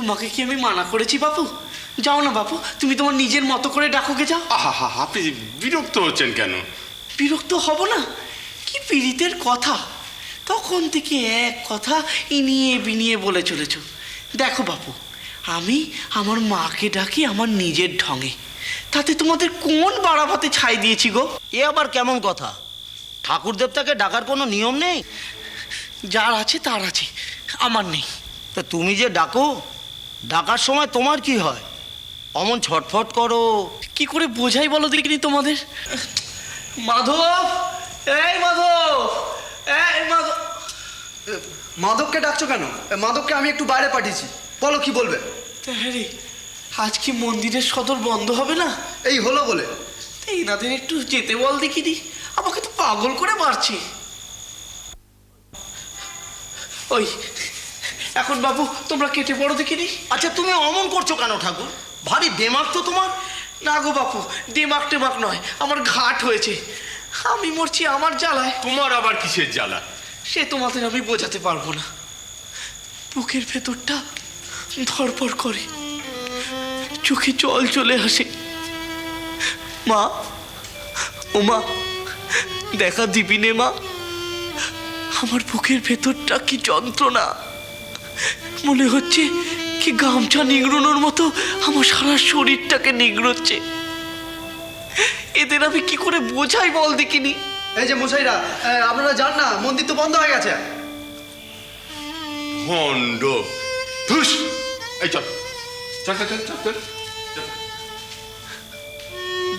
তোমাকে কি আমি মানা করেছি বাপু? যাও না বাপু, তুমি তোমার নিজের মতো করে ডাকোকে যাও। আহা, আপনি বিরক্ত হচ্ছেন কেন? বিরক্ত হব না? কি পীড়িতের কথা, তখন থেকে এক কথা ইনিয়ে বিনিয়ে বলে চলেছ। দেখো বাপু, আমি আমার মাকে ডাকি আমার নিজের ঢঙে, তাতে তোমাদের কোন বাড়াবাতে ছাই দিয়েছি গো? এ আবার কেমন কথা? ঠাকুর দেবতাকে ডাকার কোনো নিয়ম নেই? যার আছে তার আছে, আমার নেই। তা তুমি যে ডাকো, ডাকার সময় তোমার কি হয়? অমন ছটফট করো। কি করে বোঝাই বলো দেখিনি তোমাদের? মাধব, এই মাধব, এই মাধব। মাধবকে ডাকছো কেন? মাধবকে আমি একটু বাইরে পাঠিয়েছি, বলো কি বলবে? হ্যাঁ রে, আজ কি মন্দিরের সদর বন্ধ হবে না? এই হলো বলে। এনাদের একটু যেতে বল দেখিনি, আমাকে তো পাগল করে মারছে। ওই এখন বাবু তোমরা কেটে পড়ো দেখিনি। আচ্ছা তুমি অমন করছো কেন ঠাকুর? ভারী দেমাগ তো তোমার। না গো বাপু, দিমাগ টেমাক নয়, আমার ঘাট হয়েছে, আমি মরছি আমার জ্বালায়। তোমার আবার কিসের জ্বালা? সে তোমাদের আমি বোঝাতে পারবো না। বুকের ভেতরটা ধরপড় করে, চোখে জল চলে আসে। মা, ও মা, দেখা দিবি নে মা? আমার বুকের ভেতরটা কি যন্ত্রণা, মনে হচ্ছে কি গামছা নিংড়ানোর মতো আমার সারা শরীরটাকে নিংড়োচ্ছে। এদের আমি কি করে বোঝাই বল দেখিনি? এই যে মশাইরা, আপনারা যান না, মন্দির তো বন্ধ হয়ে গেছে। ভণ্ড, ধুস! এই চল চল চল চল চল চল।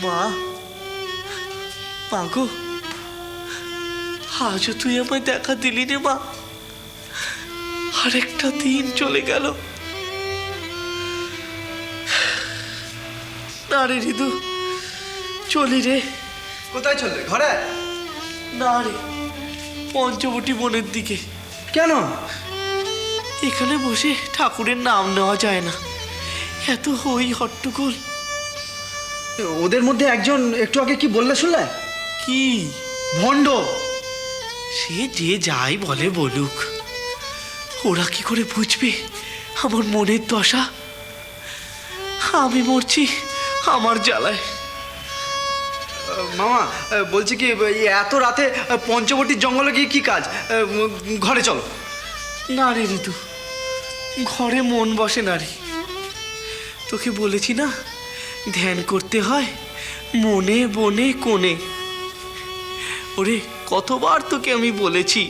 মা, মাগো, আজও তুই আমায় দেখা দিলি রে মা। আরেকটা দিন চলে গেল। না রে ঋতু, চলি রে। কোথায় চলবে? ঘরে? না রে, পঞ্চবটী বনের দিকে। কেন? এখানে বসে ঠাকুরের নাম নেওয়া যায় না, এত হই হট্টগোল। ওদের মধ্যে একজন একটু আগে কি বললে শুনলে? কি? ভণ্ড। সে যে যাই বলে বলুক, ওরা কি করে বুঝবে আমার মনের দশা? আমি মরছি আমার জ্বালায়। মামা বলছি কি, এই এত রাতে পঞ্চবটির জঙ্গলে গিয়ে কি কাজ? ঘরে চলো। না রে ঋতু, ঘরে মন বসে না রে। তোকে বলেছি না, ধ্যান করতে হয় মনে বনে কোণে। ওরে কতবার তোকে আমি বলেছি,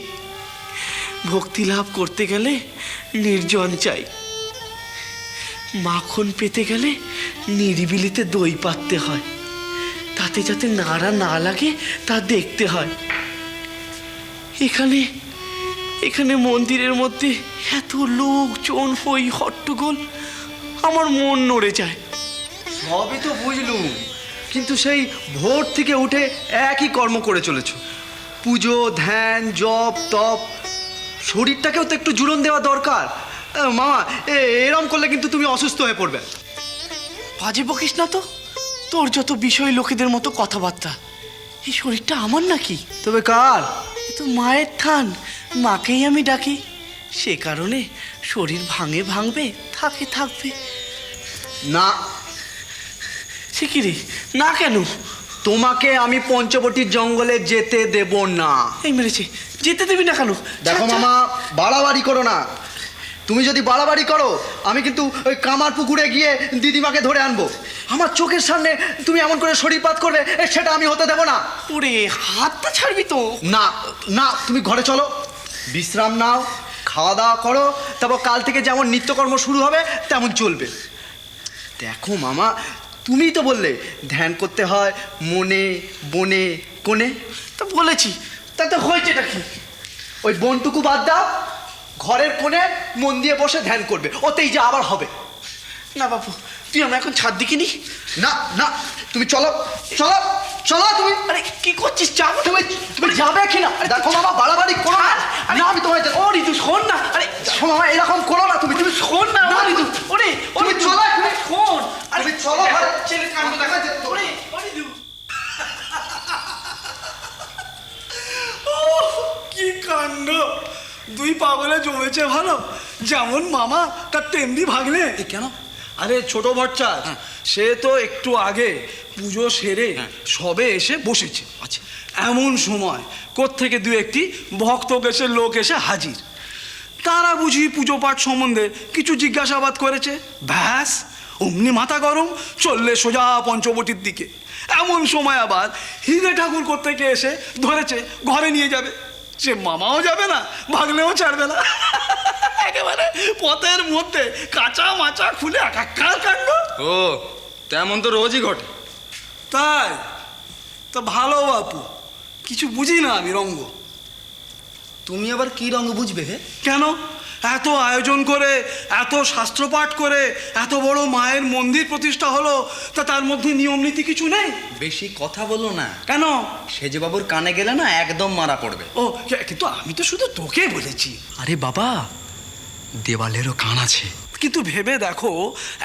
ভক্তি লাভ করতে গেলে নির্জন চাই, মাখন পেতে গেলে নিরিবিলিতে দই পাততে হয়, তাতে যাতে নাড়া না লাগে তা দেখতে হয়। এখানে এখানে মন্দিরের মধ্যে এত লোকজন, হই হট্টগোল, আমার মন নড়ে যায়। সবই তো বুঝলুম, কিন্তু সেই ভোর থেকে উঠে একই কর্ম করে চলেছো। পুজো, ধ্যান, জপ, তপ, শরীরটাকেও তো একটু জুড়ন দেওয়া দরকার। মামা এরম করলে কিন্তু তুমি অসুস্থ হয়ে পড়বে। বাজে বকিস না তো, তোর যত বিষয় লোকেদের মতো কথাবার্তা। এই শরীরটা আমার নাকি? তবে কার? এ তো মায়ের থান, মাকেই আমি ডাকি, সে কারণে শরীর ভাঙে ভাঙবে, থাকে থাকবে। না। সে কি রে, না কেন? তোমাকে আমি পঞ্চবটির জঙ্গলে যেতে দেব না। এই মেরেছে, যেতে দিবি না কেন? দেখো ছাড়, মামা, বাড়াবাড়ি করো না। তুমি যদি বাড়াবাড়ি করো, আমি কিন্তু ওই কামার পুকুরে গিয়ে দিদিমাকে ধরে আনবো। আমার চোখের সামনে তুমি এমন করে শরীরপাত করবে, সেটা আমি হতে দেবো না। ওরে হাতটা ছাড়বি তো? না না, তুমি ঘরে চলো, বিশ্রাম নাও, খাওয়া দাওয়া করো, তারপর কাল থেকে যেমন নিত্যকর্ম শুরু হবে তেমন চলবে। দেখো মামা, তুমিই তো বললে ধ্যান করতে হয় মনে বনে কোণে। তা বলেছি, তাতে হয়েছেটা কি? ওই বনটুকু বাদ দাও, ঘরের কোণে মন দিয়ে বসে ধ্যান করবে, ওতেই যে আবার হবে। না বাপু, তুই আমরা এখন ছাদ দিকিনি। না না, তুমি চলো চলো চলো। তুমি আরে কি করছিস? যাবো। তুমি তুমি যাবে কি না? দেখো মামা, বাড়াবাড়ি করো না। না, আমি তোমায় ও ঋতু শোন না। আরে দেখো মামা, এরকম করো না। তুমি তুমি শোন না ও ঋতু, ওরে তুমি চলো, তুমি শোন। আরে তুমি চলো ঘরে। ছেলে কাণ্ড দেখা যায়। ওরে ও ঋতু, কি কাণ্ড! দুই পাগলে জমেছে ভালো, যেমন মামা তার তেমনি ভাগ্নে। কেন? আরে ছোট ভট্টাচ, সে তো একটু আগে পুজো সেরে সবে এসে বসেছে। আচ্ছা। এমন সময় কোত্থেকে দু একটি ভক্ত বেশের লোক এসে হাজির। তারা বুঝি পুজো পাঠ সম্বন্ধে কিছু জিজ্ঞাসাবাদ করেছে, ব্যাস অমনি মাথা গরম, চললে সোজা পঞ্চবটির দিকে। এমন সময় আবার হিরে ঠাকুর কোত্থেকে এসে ধরেছে ঘরে নিয়ে যাবে। সে মামাও যাবে না, ভাগলেও ছাড়বে না। একেবারে পথের মধ্যে কাঁচা মাচা খুলে একাকার কাণ্ড। ও তেমন তো রোজই ঘটে। তাই তা ভালো বাপু, কিছু বুঝি না আমি রঙ্গ। তুমি আবার কি রঙ বুঝবে হে? কেন এত আয়োজন করে, এত শাস্ত্রপাঠ করে, এত বড় মায়ের মন্দির প্রতিষ্ঠা হলো, তা তার মধ্যে নিয়ম নীতি কিছু নেই? বেশি কথা বলো না, কেন? সেজে বাবুর কানে গেলে না একদম মারা পড়বে। ও কিন্তু আমি তো শুধু তোকে বলেছি। আরে বাবা, দেওয়ালেরও কান আছে। কিন্তু ভেবে দেখো,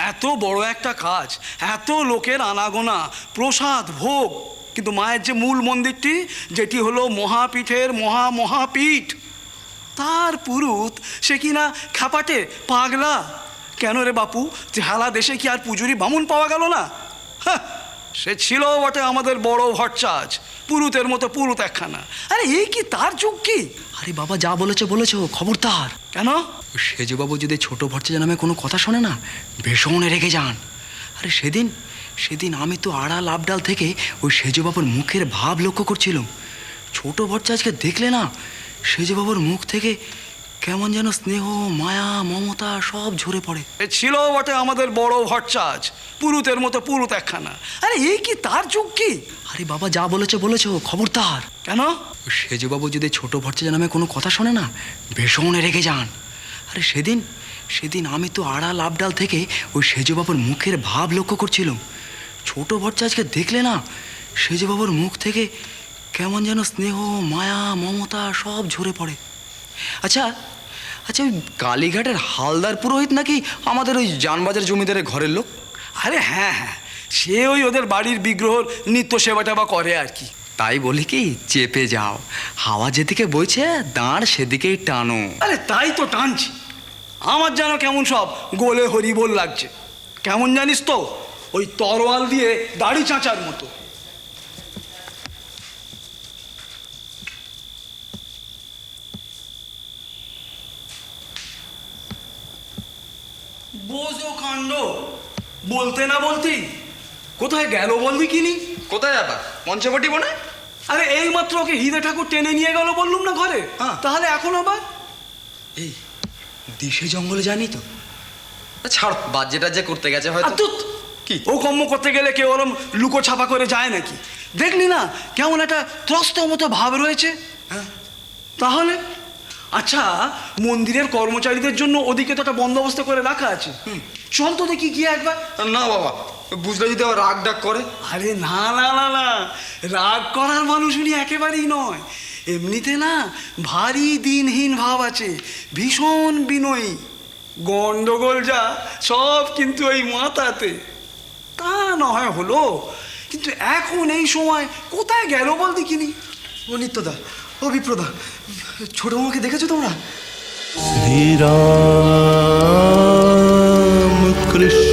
এত বড় একটা কাজ, এত লোকের আনাগোনা, প্রসাদ ভোগ, কিন্তু মায়ের যে মূল মন্দিরটি, যেটি হলো মহাপীঠের মহাপীঠ, তার পুরুত সে কিনা খাপাটে পাগলা। কেন রে বাপু, ঝালা দেশে কি আর পুজুরি বামুন পাওয়া গেল না? হ্যাঁ, সে ছিল বটে আমাদের বড় ভট্টাচ, পুরুতের মতো পুরুত একখানা। আরে এই কি তার যুগ কি? আরে বাবা, যা বলেছো খবরদার। কেন? সেজবাবু যদি ছোট ভট্টাচার্য নামে কোনো কথা শোনে না, ভীষণ রেগে যান। আরে সেদিন আমি তো আড়াল আবডাল থেকে ওই সেজবাবুর মুখের ভাব লক্ষ্য করছিলাম। ছোট ভট্টাচার্যকে দেখলে না, সেজবাবুর মুখ থেকে কেমন যেন স্নেহ, মায়া, মমতা সব ঝরে পড়ে। এ ছিল বটে আমাদের বড় ভট্টাচ, পুরুতের মতো পুরুত একখানা। আরে এই কি তার যুগ কি? আরে বাবা, যা বলেছো খবরদার। কেন? সেজবাবু যদি ছোট ভট্টাচার্য নামে কোনো কথা শোনে না, ভীষণ রেগে যান। আরে সেদিন আমি তো আড়াল আবডাল থেকে ওই সেজবাবুর মুখের ভাব লক্ষ্য করছিলাম। ছোট ভট্টাচার্যকে দেখলে না, সেজবাবুর মুখ থেকে কেমন যেন স্নেহ, মায়া, মমতা সব ঝরে পড়ে। আচ্ছা, ওই কালীঘাটের হালদার পুরোহিত নাকি আমাদের ওই জানবাজার জমিদারের ঘরের লোক? আরে হ্যাঁ, সে ওই ওদের বাড়ির বিগ্রহর নিত্য সেবা টেবা করে আর কি। তাই বলি কি, চেপে যাও, হাওয়া যেদিকে বইছে দাঁড় সেদিকেই টানো। আরে তাই তো টানছি। আমার যেন কেমন সব গোলে হরিবোল লাগছে। কেমন জানিস তো, ওই তরোয়াল দিয়ে দাড়ি চাঁচার মতো। বোঝো কাণ্ড, বলতে না বলতেই কোথায় গেল বলবি কিনি? কোথায় আবার? পঞ্চবটি বনে? আরে এইমাত্র ওকে হিরে ঠাকুর টেনে নিয়ে গেল বললুম না ঘরে, তাহলে এখন আবার? এই দিশে জঙ্গলে জানি তো। ছাড়, বাজেটা যে করতে গেছে হয়তো। তুত কি ও কর্ম করতে গেলে কেউ ওরম লুকো ছাপা করে যায় নাকি? দেখলি না কেমন একটা ত্রস্ত মতো ভাব রয়েছে? তাহলে আচ্ছা, মন্দিরের কর্মচারীদের জন্য ওদিকে তো একটা বন্দোবস্ত করে রাখা আছে। চল তো দেখি গিয়ে একবার। না বাবা, বুঝলে যদি আবার রাগ ডাক করে। আরে না না না না, রাগ করার মানুষ উনি একেবারেই নয়। এমনিতে না ভারী দিনহীন ভাব আছে, ভীষণ বিনয়ী। গন্ডগোল যা সব কিন্তু এই মাথাতে। তা না হয় হলো, কিন্তু এখন এই সময় কোথায় গেল বল দেখিনি? ও নিত্যদা, ও বিপ্রদা, ছোট মামাকে দেখেছো তোমরা? শ্রীরাম কৃষ্ণ